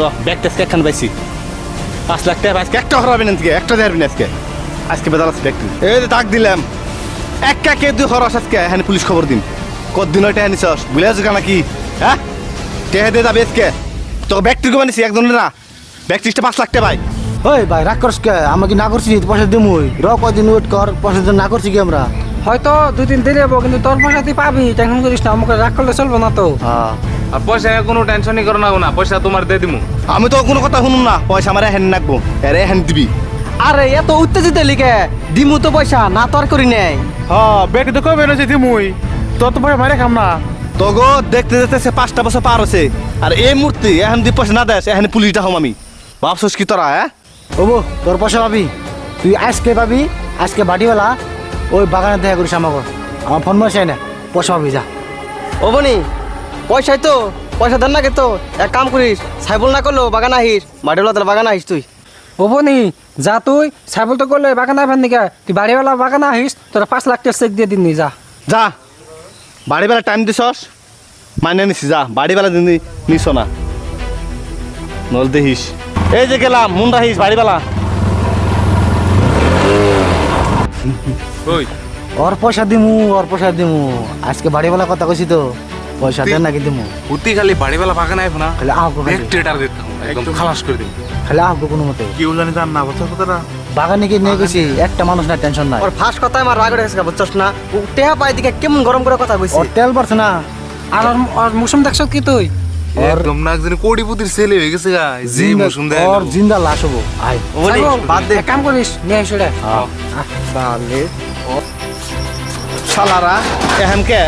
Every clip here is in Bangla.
তো ব্যাগ টেস্ট একখান পাইছি 5 লাখ টাকা আজকে একটা হরাবেন আজকে একটা দেবেন আজকে আজকে বেদাল আছে ব্যাগ এই যে তাক দিলাম একটা কে দুই খরচ আজকে হ্যাঁ পুলিশ খবর দিন কতদিন ওইটা নিছস বুঝে আছো নাকি হ্যাঁ টেহে দিয়ে যাবে আজকে তোকে ব্যাগ টুকু বানিয়েছি একজনের না ব্যাগ টিসটা 5 লাখ টাকা ভাই ওই ভাই রাগ করস কে আমাকে না করছি পয়সা দিমুই কদিন ওয়েট কর পয়সা না করছি কি আমরা হয়তো 2-3 দিন যাবো কিন্তু তোর পয়সা তুই পাবি টেনশন করিস না আমাকে রাগ করলে চলবো না তো হ্যাঁ আর পয়সা কোনো টেনশনই করো না পয়সা তোমার দিয়ে দিমু আমি তো কোনো কথা শুনুন না পয়সা আমার হ্যান রাখবো এরে হ্যান দিবি আরে এত উত্তেজিত লিখে দিমু তো পয়সা না তোর করি নেই হ্যাঁ ব্যাগ তো কবে এনেছে দিমুই তোর তো পয়সা মারে খাম না তোগো দেখতে দেখতে সে 5টা বছর পার হচ্ছে আর এই মূর্তি এখন দি পয়সা না দেয় এখন পুলিশটা হম আমি ভাবছস কি তোরা হ্যাঁ ওবো তোর পয়সা পাবি তুই আজকে পাবি আজকে বাড়িওয়ালা ওই বাগানে দেখা করিস আমাকে আমার ফোন মারছে না পয়সা পাবি যা ও বনি পয়সাই তো পয়সা দেন না কে তো এক কাম করিস সাইবল না করলো বাগান আহিস বাড়িওয়ালা তোর বাগান আহিস তুই ও বনি যা তুই সাইবল তো করলে বাগান আইবেন নাকি তুই বাড়িওয়ালা বাগান আহিস তোর 5 লাখ টাকা চেক দিয়ে দিন নি যা যা বাড়িবেলা টাইম দিছস মানে নিছি যা বাড়িবেলা দিন নিছ না নল দেখিস এই যে গেলাম মন রাখিস বাড়িবেলা ওই ওর পয়সা দিমু আজকে বাড়িওয়ালা কথা কইছি তো পয়সা দেন নাকি দিমু উতি খালি বাড়িওয়ালা বাগান আইব না খালি আহগো ব্যাগ ট্রেডার দিতাম একদম খালাস করে দিম খালি আহগো কোনো মতে কি উলানি জান না বছর কথাটা বাগানে কি নিয়ে গেছি একটা মানুষ না টেনশন নাই ওর ফার্স্ট কথা আমার রাগ হয়ে গেছে বুঝছস না ও টেহা পাই দিকে কেমন গরম করে কথা কইছিস ওর তেল পড়ছে না আর ওর মুসুম দেখছ কি তুই একদম না একজন কোটিপতির ছেলে হয়ে গেছে গা যে মৌসুম দেয় ওর জিন্দা লাশ হবো আই বাদ দে এক কাম করিস নিয়ে আইস রে বালে শালারা এখন কে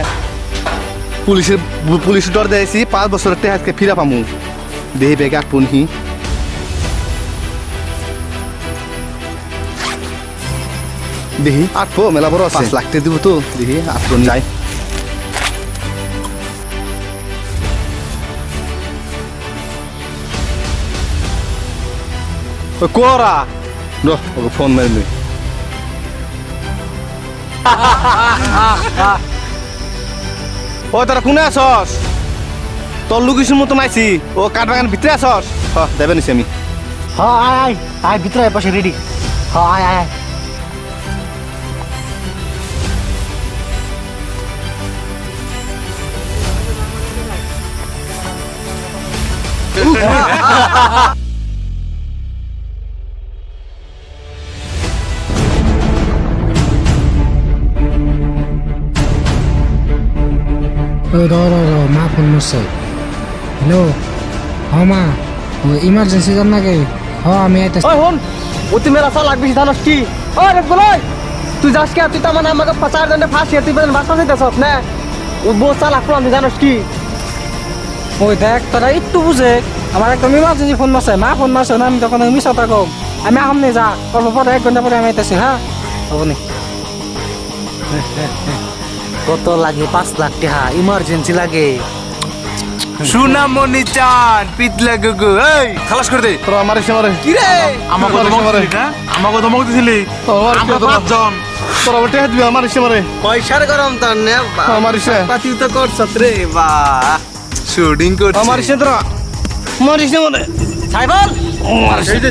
পুলিশ ডর দিয়েছি 5 বছর আজকে ফিরা পামু দেহি বেগে আটপুনহি দেহি আটপো মেলা বড় আছে 5 লাখ টাকা দিব তো দেহি আটপুন যাই কোরা নো ফোন মারবি ও তোরা কোনে আসস তোর লুকিসের মতন আইছি ও কাঠ বাগান ভিতরে আসস দেবে নিছি আমি হ্যাঁ আয় আয় ভিতরে আয় পাশে রেডি হ্যাঁ আয় আয় মা ফোন মারছে হ্যালো হ্যাঁ মা ইমার্জেন্সি যান নাকি হ্যাঁ আমি আইতেছি ওই হন ও তুই মেরা সাল লাগবি জানাস কি ওই রে বলই তুই যাস কে তুই তো মানে আমাকে 50 জনে ফাঁসি তুই বেন বাসা দিতেছস না ও বউ চাল আকলো আমি জানাস কি ওই দেখ তোরা একটু বুঝে আমার একদম ইমার্জেন্সি ফোন মারছে মা ফোন মারছে না আমি তখন মিছা থাকো আমি আহাম নেই যা অল্প পরে 1 ঘন্টা পরে আমি আইতেছি হ্যাঁ হবনি কত লাগে 5 লাখ টাকা ইমার্জেন্সি লাগে সুনামণি চান পিতলা গুগু এই খালাস করে দে তোরা আমার এসে মারে কি রে আমাকে ধমক দিলি না আমাকে ধমক দিছিলি আমরা 5 জন তোরা বটে দিবি আমার এসে মারে পয়সার গরম তোর নে আমার এসে পাতি তো করছস রে বাহ শুটিং করছে আমার এসে তোরা আমার এসে মারে সাইবল সেইতে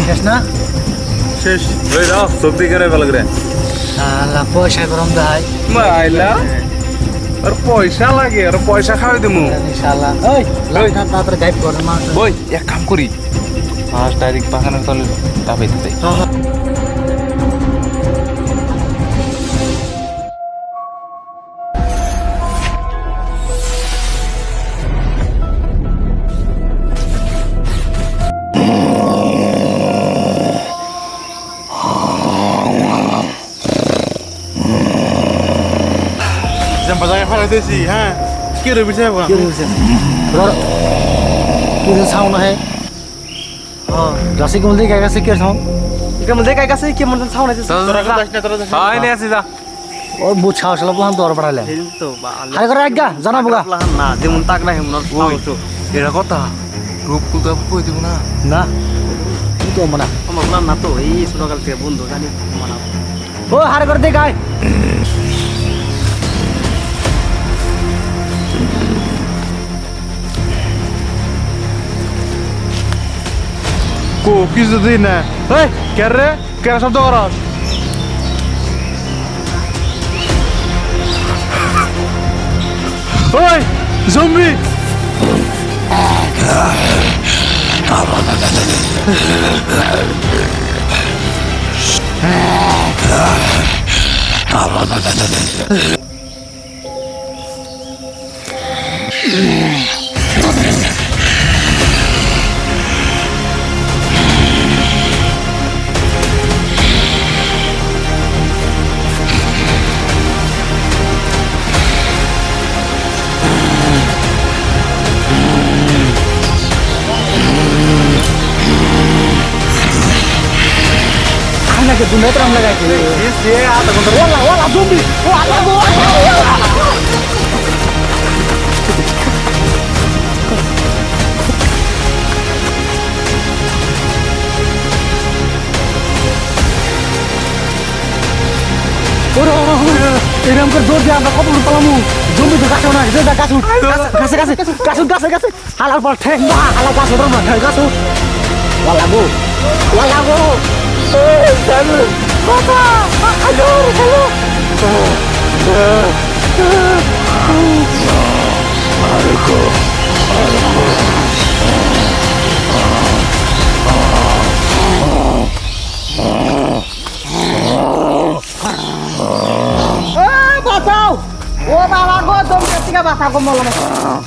শেষ না শেষ ওই দাও সবজি করে ভালো করে শালা পয়সা গরম দেয় মাইলা আর পয়সা লাগে আর পয়সা খাওয়াই দিমু শালা ওই লাখটা তাড়াতাড়ি গাইব কর মানুষ ওই এক কাম করি আজ ডাইরেক্ট বাগানের তলে দাবাইতে যাই বাজারে ফেলাইতেছি হ্যাঁ কি রে বিছে কি হইছে কি সাউন্ড है हां जैसे कि मुझे क्या कैसे क्या साउंड কেমন দেখাই গেছে কেমন সাউন্ড আছে তোরা যাস না তোরা যাস হয় নে আসি যা और वो छाव चला plan तो और पढ़ा ले তো हाय कर आज्ञा जाना होगा না যেমন তাক না হেমন এরা কথা রূপ কুলতা কই দিব না ना तू तो मना আমার বললাম না তো এই ছোটকাল থেকে বন্ধু জানি মানা ओ हार कर दे गाय কো কিছু দিই না এই কে রে কে শব্দ করস ওই জম্বি আপনাকে দুনিয়া তো আমরা গাইছি ওলা ওলা জম্বি ওলা এরকম করে দৌড় দিয়ে আমরা কত পালামু জম্বি তো গাছে না গাছে গাছে গাছে গাছে গাছে গাছে হালার পর ঠেক না হালা গাছ ওঠর না গাছ ওলা গো ওলা গো বাবা হ্যালো হ্যালো বাঁচাও ও বাবা গো দমকে থেকে বাঁচা গো মলম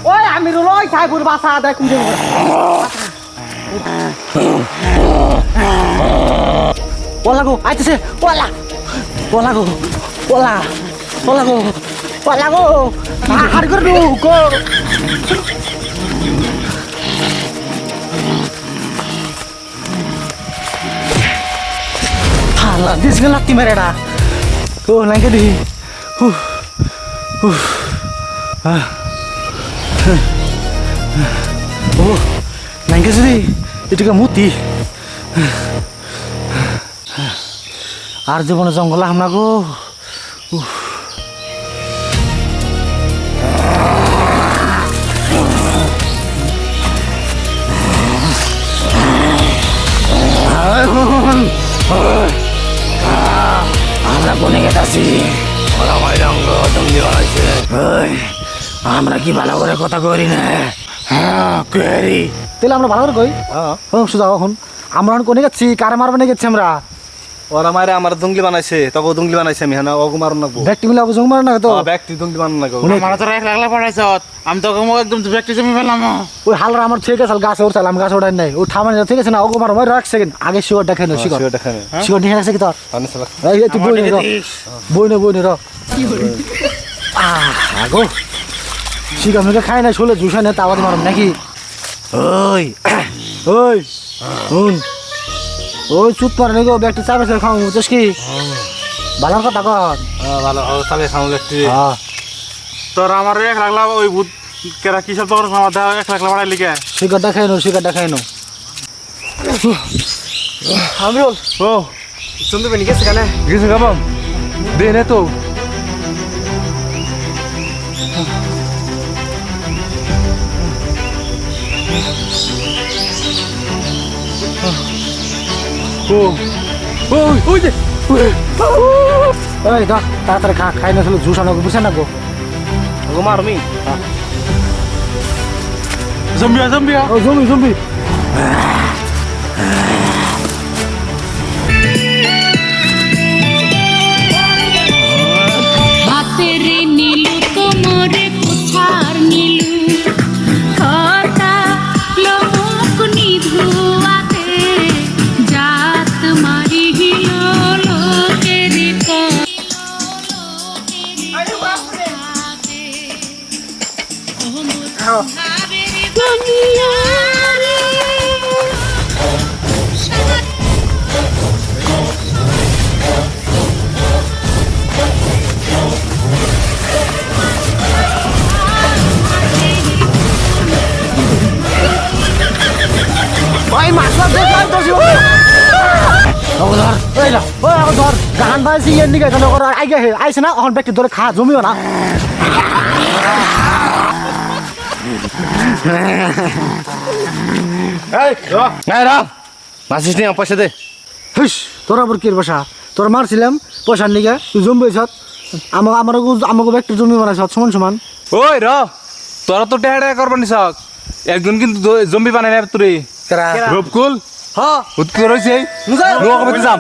ওই আমিরুল ওই সাইবুর বাঁচা দেখ কুঞ্জে ওলা গো আইতেছে ওলা ওলা গো ওলা ওলা গো ওলা গো হার করে দু গো হালা দিস গেল লাত্তি মেরেডা ও নাকি দি ও নাকি যদি এটুকু মুতি আর জীবনে জঙ্গলে হামলা গো আমরা কোনে গেতাছি ওরা ভাই রঙ্গ জঙ্গলি বানাইছে আমরা কি ভালো করে কথা করি না হ্যাঁ করি তাহলে আমরা ভালো করে কই সুদা এখন আমরা কোনে গেছি কারে মারবে না গেছি আমরা ওরা মারে আমার জঙ্গলি বানাইছে তোকে জঙ্গলি বানাইছে আমি হ্যাঁ ওকে মারুন নাকবো ব্যক্তি মিলে জঙ্গ মার না তো ব্যক্তি জঙ্গলি বানান নাকবো আমার তো এক লাগলা পড়াইছ আমি তোকে একদম ব্যক্তি জমি ফেলাম ওই হালরা আমার ঠিক আছে গাছ উঠতাম গাছ ওঠাই নাই ও ঠামান ঠিক আছে না ওকে মারো ভাই রাখ সেকেন্ড আগে শিওর দেখাই না শিওর শিওর নিয়ে আছে কি তোর এই তুই বই নে র আগো শিকা মুখে খাই না শুলে জুসাই না তাওয়াতে মারম নাকি ওই ওই শুন ওই চুপ পারে নাকি ব্যক্তি চাপে খেয়ে খাও বুঝছিস কি ভালো কথা কর ভালো চালে খাও ব্যক্তি তোর আমার এক লাগলা ওই ভূত কেরা কি শব্দ করছ আমার দেহ এক লাগলা বাড়াই লিখে শিকার দেখাই নো আমিরুল ও জম্বি বনি গেছে কেন গেছে কাবাম দে নে তো ও ওই ওই যে এই ধর তাড়াতাড়ি খা খাই না শুলে জুস আনো বুঝে না গো ওকে মারমি জম্বিয়া জম্বিয়া ও জমি জমি হাতের নীলু কোমরে কুছার নীলু খতা লোক নিধুয়াতে জাত মারি হিল লোকের ভাই মাছলা দেখলাম তো জিও ও ধর এই না ও ধর গান বাজি এর নিকে কেন কর আইগে হে আইছ না এখন ব্যক্তি ধরে খা জমিও না এই রা মাসিস নি পয়সা দে হুস তোর আবার কি বসা তোর মারছিলাম পয়সার নিকে তুই জমি বইছত আমাকে একটা জমি বানাইছ সমান সমান ওই র তোরা তো টেহা টেহা করবার নিছক একজন কিন্তু জম্বি বানাই না তুই রূপকুল হ্যাঁ উৎকি রয়েছে লোক যাম